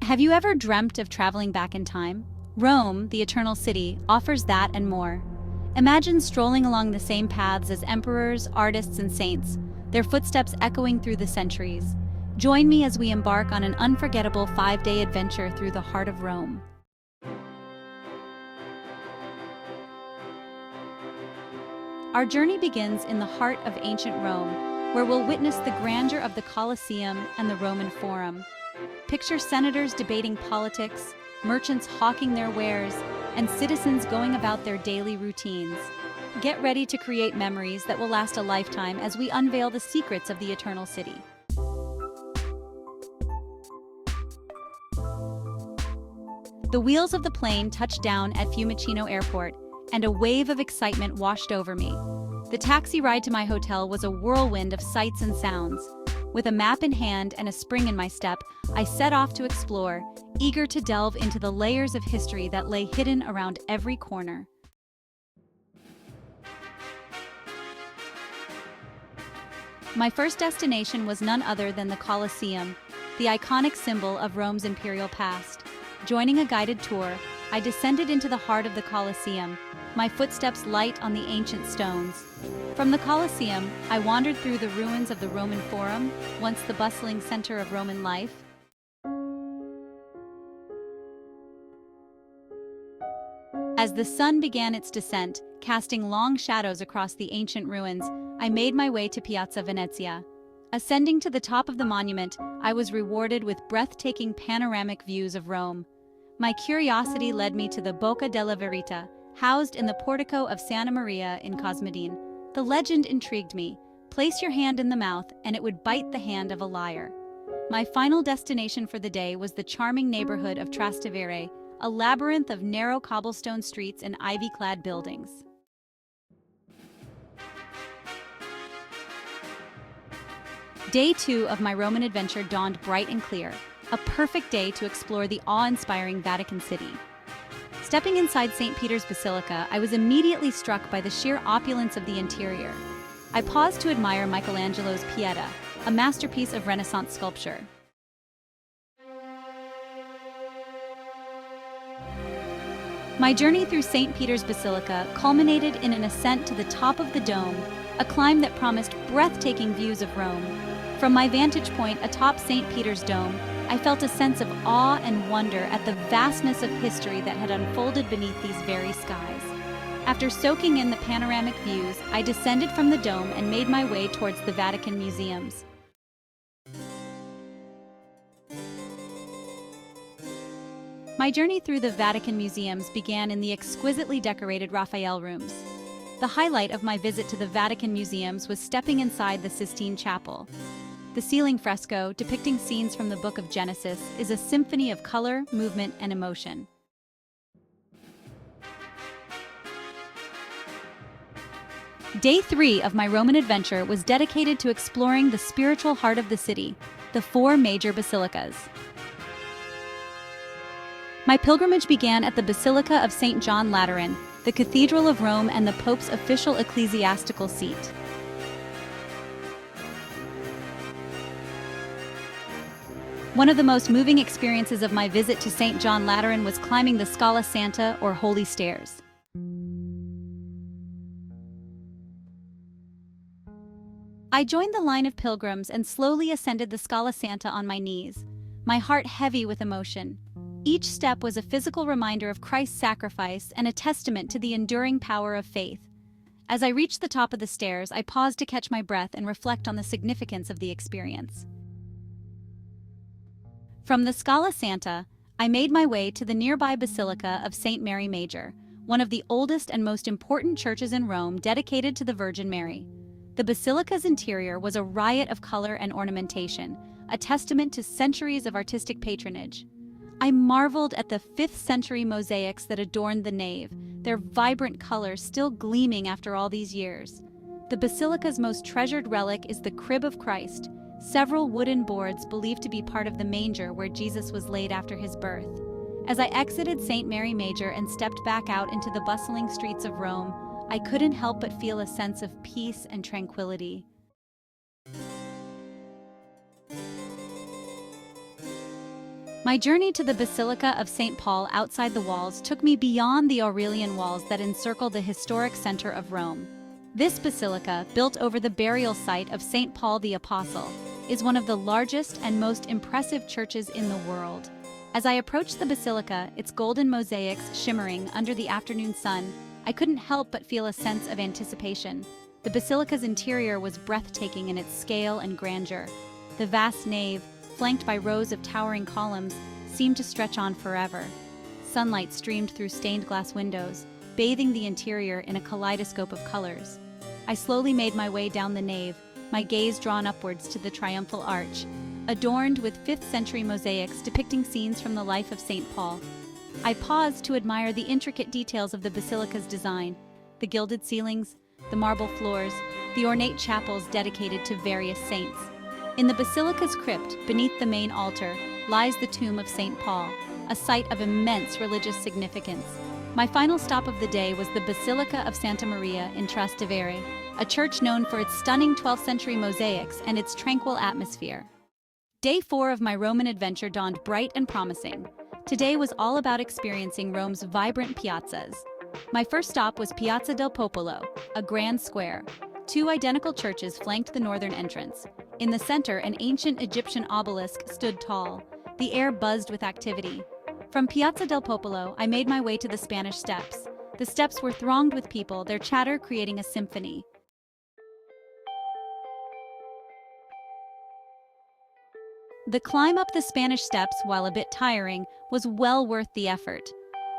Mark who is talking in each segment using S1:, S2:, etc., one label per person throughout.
S1: Have you ever dreamt of traveling back in time? Rome, the eternal city, offers that and more. Imagine strolling along the same paths as emperors, artists, and saints, their footsteps echoing through the centuries. Join me as we embark on an unforgettable 5-day adventure through the heart of Rome. Our journey begins in the heart of ancient Rome, where we'll witness the grandeur of the Colosseum and the Roman Forum. Picture senators debating politics, merchants hawking their wares, and citizens going about their daily routines. Get ready to create memories that will last a lifetime as we unveil the secrets of the eternal city. The wheels of the plane touched down at Fiumicino Airport, and a wave of excitement washed over me. The taxi ride to my hotel was a whirlwind of sights and sounds. With a map in hand and a spring in my step, I set off to explore, eager to delve into the layers of history that lay hidden around every corner. My first destination was none other than the Colosseum, the iconic symbol of Rome's imperial past. Joining a guided tour, I descended into the heart of the Colosseum, my footsteps light on the ancient stones. From the Colosseum, I wandered through the ruins of the Roman Forum, once the bustling center of Roman life. As the sun began its descent, casting long shadows across the ancient ruins, I made my way to Piazza Venezia. Ascending to the top of the monument, I was rewarded with breathtaking panoramic views of Rome. My curiosity led me to the Bocca della Verita, housed in the portico of Santa Maria in Cosmedin. The legend intrigued me. Place your hand in the mouth and it would bite the hand of a liar. My final destination for the day was the charming neighborhood of Trastevere, a labyrinth of narrow cobblestone streets and ivy-clad buildings. Day 2 of my Roman adventure dawned bright and clear, a perfect day to explore the awe-inspiring Vatican City. Stepping inside St. Peter's Basilica, I was immediately struck by the sheer opulence of the interior. I paused to admire Michelangelo's Pieta, a masterpiece of Renaissance sculpture. My journey through St. Peter's Basilica culminated in an ascent to the top of the dome, a climb that promised breathtaking views of Rome. From my vantage point atop St. Peter's Dome, I felt a sense of awe and wonder at the vastness of history that had unfolded beneath these very skies. After soaking in the panoramic views, I descended from the dome and made my way towards the Vatican museums. My journey through the Vatican museums began in the exquisitely decorated Raphael rooms. The highlight of my visit to the Vatican museums was stepping inside the Sistine Chapel. The ceiling fresco, depicting scenes from the Book of Genesis, is a symphony of color, movement, and emotion. Day 3 of my Roman adventure was dedicated to exploring the spiritual heart of the city, the 4 major basilicas. My pilgrimage began at the Basilica of St. John Lateran, the Cathedral of Rome and the Pope's official ecclesiastical seat. One of the most moving experiences of my visit to St. John Lateran was climbing the Scala Santa, or Holy Stairs. I joined the line of pilgrims and slowly ascended the Scala Santa on my knees, my heart heavy with emotion. Each step was a physical reminder of Christ's sacrifice and a testament to the enduring power of faith. As I reached the top of the stairs, I paused to catch my breath and reflect on the significance of the experience. From the Scala Santa, I made my way to the nearby Basilica of St. Mary Major, one of the oldest and most important churches in Rome dedicated to the Virgin Mary. The basilica's interior was a riot of color and ornamentation, a testament to centuries of artistic patronage. I marveled at the 5th-century mosaics that adorned the nave, their vibrant colors still gleaming after all these years. The basilica's most treasured relic is the Crib of Christ, several wooden boards believed to be part of the manger where Jesus was laid after his birth. As I exited St. Mary Major and stepped back out into the bustling streets of Rome, I couldn't help but feel a sense of peace and tranquility. My journey to the Basilica of St. Paul outside the walls took me beyond the Aurelian walls that encircle the historic center of Rome. This basilica, built over the burial site of St. Paul the Apostle, is one of the largest and most impressive churches in the world. As I approached the basilica, its golden mosaics shimmering under the afternoon sun, I couldn't help but feel a sense of anticipation. The basilica's interior was breathtaking in its scale and grandeur. The vast nave, flanked by rows of towering columns, seemed to stretch on forever. Sunlight streamed through stained glass windows, bathing the interior in a kaleidoscope of colors. I slowly made my way down the nave, my gaze drawn upwards to the triumphal arch, adorned with 5th century mosaics depicting scenes from the life of St. Paul. I paused to admire the intricate details of the basilica's design, the gilded ceilings, the marble floors, the ornate chapels dedicated to various saints. In the basilica's crypt, beneath the main altar, lies the tomb of St. Paul, a site of immense religious significance. My final stop of the day was the Basilica of Santa Maria in Trastevere, a church known for its stunning 12th century mosaics and its tranquil atmosphere. Day 4 of my Roman adventure dawned bright and promising. Today was all about experiencing Rome's vibrant piazzas. My first stop was Piazza del Popolo, a grand square. 2 identical churches flanked the northern entrance. In the center, an ancient Egyptian obelisk stood tall. The air buzzed with activity. From Piazza del Popolo, I made my way to the Spanish Steps. The steps were thronged with people, their chatter creating a symphony. The climb up the Spanish Steps, while a bit tiring, was well worth the effort.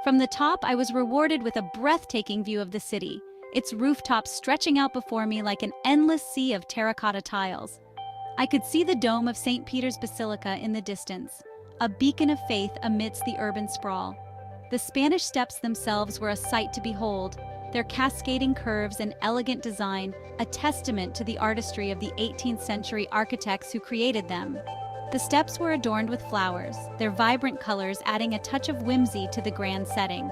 S1: From the top, I was rewarded with a breathtaking view of the city, its rooftops stretching out before me like an endless sea of terracotta tiles. I could see the dome of St. Peter's Basilica in the distance, a beacon of faith amidst the urban sprawl. The Spanish Steps themselves were a sight to behold, their cascading curves and elegant design a testament to the artistry of the 18th century architects who created them. The steps were adorned with flowers, their vibrant colors adding a touch of whimsy to the grand setting.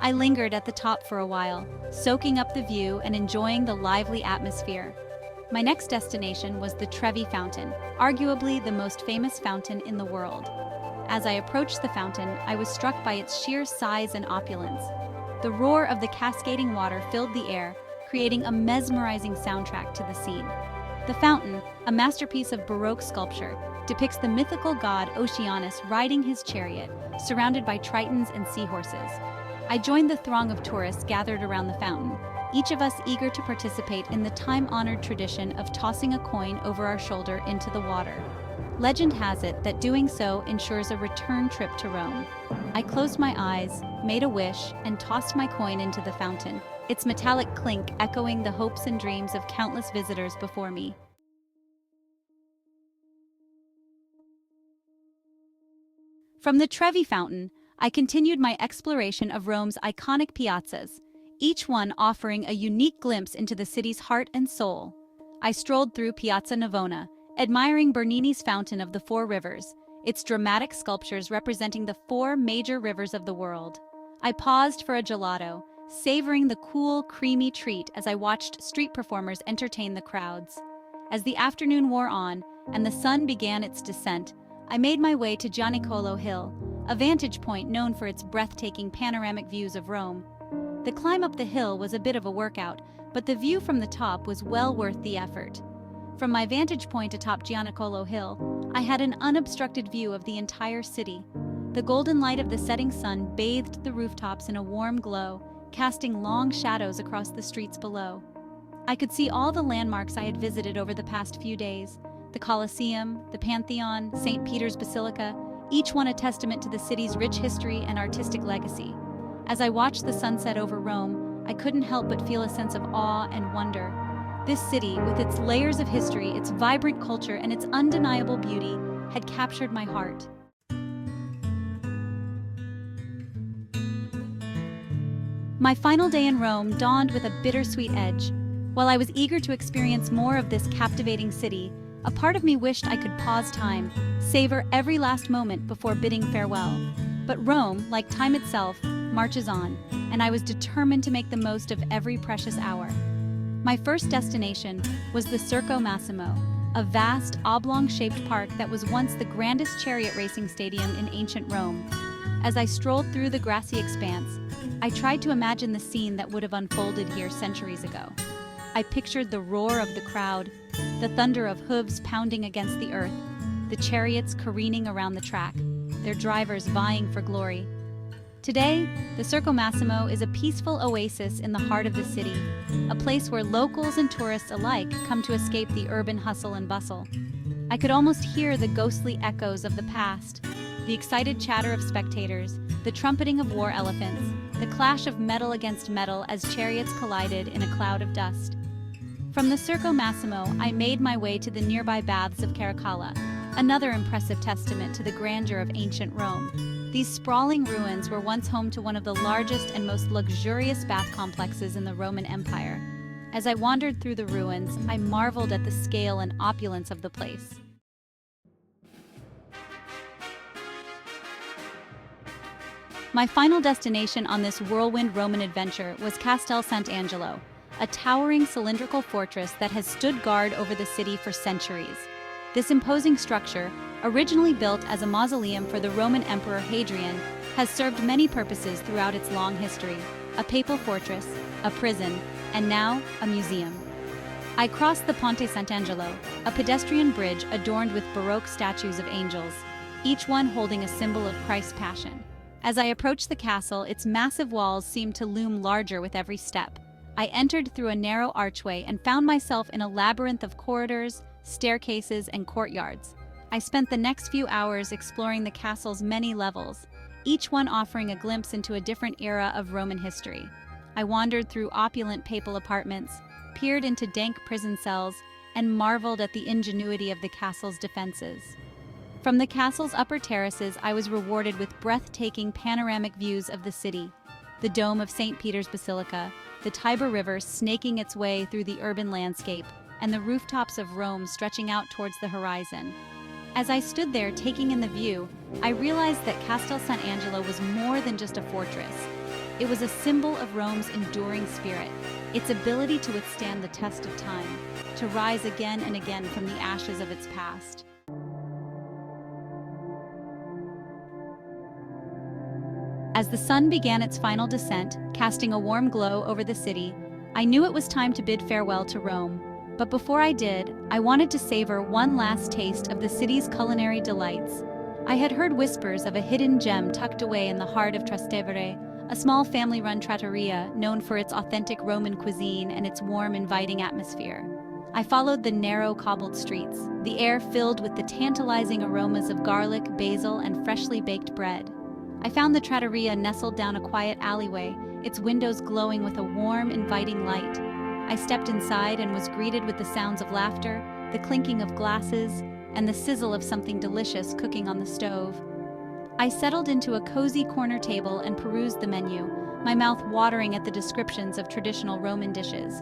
S1: I lingered at the top for a while, soaking up the view and enjoying the lively atmosphere. My next destination was the Trevi Fountain, arguably the most famous fountain in the world. As I approached the fountain, I was struck by its sheer size and opulence. The roar of the cascading water filled the air, creating a mesmerizing soundtrack to the scene. The fountain, a masterpiece of Baroque sculpture, depicts the mythical god Oceanus riding his chariot, surrounded by tritons and seahorses. I joined the throng of tourists gathered around the fountain, each of us eager to participate in the time-honored tradition of tossing a coin over our shoulder into the water. Legend has it that doing so ensures a return trip to Rome. I closed my eyes, made a wish, and tossed my coin into the fountain, its metallic clink echoing the hopes and dreams of countless visitors before me. From the Trevi Fountain, I continued my exploration of Rome's iconic piazzas, each one offering a unique glimpse into the city's heart and soul. I strolled through Piazza Navona, admiring Bernini's Fountain of the Four Rivers, its dramatic sculptures representing the 4 major rivers of the world. I paused for a gelato, savoring the cool, creamy treat as I watched street performers entertain the crowds. As the afternoon wore on and the sun began its descent, I made my way to Gianicolo Hill, a vantage point known for its breathtaking panoramic views of Rome. The climb up the hill was a bit of a workout, but the view from the top was well worth the effort. From my vantage point atop Gianicolo Hill, I had an unobstructed view of the entire city. The golden light of the setting sun bathed the rooftops in a warm glow, casting long shadows across the streets below. I could see all the landmarks I had visited over the past few days: the Colosseum, the Pantheon, St. Peter's Basilica, each one a testament to the city's rich history and artistic legacy. As I watched the sunset over Rome, I couldn't help but feel a sense of awe and wonder. This city, with its layers of history, its vibrant culture, and its undeniable beauty, had captured my heart. My final day in Rome dawned with a bittersweet edge. While I was eager to experience more of this captivating city, a part of me wished I could pause time, savor every last moment before bidding farewell. But Rome, like time itself, marches on, and I was determined to make the most of every precious hour. My first destination was the Circo Massimo, a vast, oblong-shaped park that was once the grandest chariot racing stadium in ancient Rome. As I strolled through the grassy expanse, I tried to imagine the scene that would have unfolded here centuries ago. I pictured the roar of the crowd, the thunder of hooves pounding against the earth, the chariots careening around the track, their drivers vying for glory. Today, the Circo Massimo is a peaceful oasis in the heart of the city, a place where locals and tourists alike come to escape the urban hustle and bustle. I could almost hear the ghostly echoes of the past, the excited chatter of spectators, the trumpeting of war elephants, the clash of metal against metal as chariots collided in a cloud of dust. From the Circo Massimo, I made my way to the nearby baths of Caracalla, another impressive testament to the grandeur of ancient Rome. These sprawling ruins were once home to one of the largest and most luxurious bath complexes in the Roman Empire. As I wandered through the ruins, I marveled at the scale and opulence of the place. My final destination on this whirlwind Roman adventure was Castel Sant'Angelo, a towering cylindrical fortress that has stood guard over the city for centuries. This imposing structure, originally built as a mausoleum for the Roman Emperor Hadrian, has served many purposes throughout its long history: a papal fortress, a prison, and now a museum. I crossed the Ponte Sant'Angelo, a pedestrian bridge adorned with Baroque statues of angels, each one holding a symbol of Christ's Passion. As I approached the castle, its massive walls seemed to loom larger with every step. I entered through a narrow archway and found myself in a labyrinth of corridors, staircases, and courtyards. I spent the next few hours exploring the castle's many levels, each one offering a glimpse into a different era of Roman history. I wandered through opulent papal apartments, peered into dank prison cells, and marveled at the ingenuity of the castle's defenses. From the castle's upper terraces, I was rewarded with breathtaking panoramic views of the city: the dome of St. Peter's Basilica, the Tiber River snaking its way through the urban landscape, and the rooftops of Rome stretching out towards the horizon. As I stood there taking in the view, I realized that Castel Sant'Angelo was more than just a fortress. It was a symbol of Rome's enduring spirit, its ability to withstand the test of time, to rise again and again from the ashes of its past. As the sun began its final descent, casting a warm glow over the city, I knew it was time to bid farewell to Rome. But before I did, I wanted to savor one last taste of the city's culinary delights. I had heard whispers of a hidden gem tucked away in the heart of Trastevere, a small family-run trattoria known for its authentic Roman cuisine and its warm, inviting atmosphere. I followed the narrow, cobbled streets, the air filled with the tantalizing aromas of garlic, basil, and freshly baked bread. I found the trattoria nestled down a quiet alleyway, its windows glowing with a warm, inviting light. I stepped inside and was greeted with the sounds of laughter, the clinking of glasses, and the sizzle of something delicious cooking on the stove. I settled into a cozy corner table and perused the menu, my mouth watering at the descriptions of traditional Roman dishes.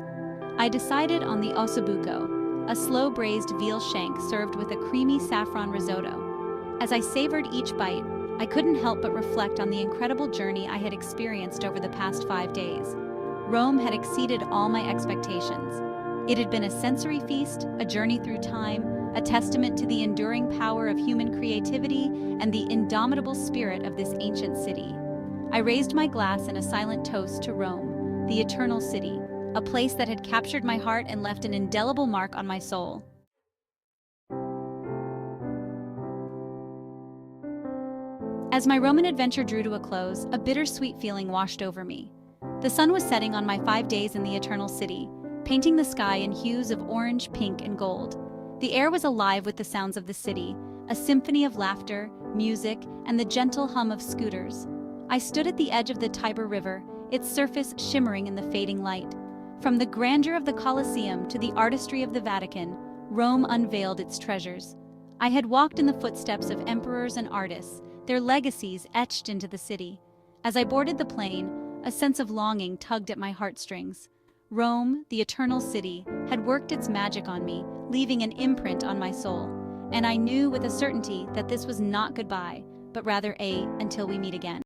S1: I decided on the ossobuco, a slow-braised veal shank served with a creamy saffron risotto. As I savored each bite, I couldn't help but reflect on the incredible journey I had experienced over the past 5 days. Rome had exceeded all my expectations. It had been a sensory feast, a journey through time, a testament to the enduring power of human creativity and the indomitable spirit of this ancient city. I raised my glass in a silent toast to Rome, the eternal city, a place that had captured my heart and left an indelible mark on my soul. As my Roman adventure drew to a close, a bittersweet feeling washed over me. The sun was setting on my 5 days in the Eternal City, painting the sky in hues of orange, pink, and gold. The air was alive with the sounds of the city, a symphony of laughter, music, and the gentle hum of scooters. I stood at the edge of the Tiber River, its surface shimmering in the fading light. From the grandeur of the Colosseum to the artistry of the Vatican, Rome unveiled its treasures. I had walked in the footsteps of emperors and artists, their legacies etched into the city. As I boarded the plane, a sense of longing tugged at my heartstrings. Rome, the eternal city, had worked its magic on me, leaving an imprint on my soul. And I knew with a certainty that this was not goodbye, but rather until we meet again.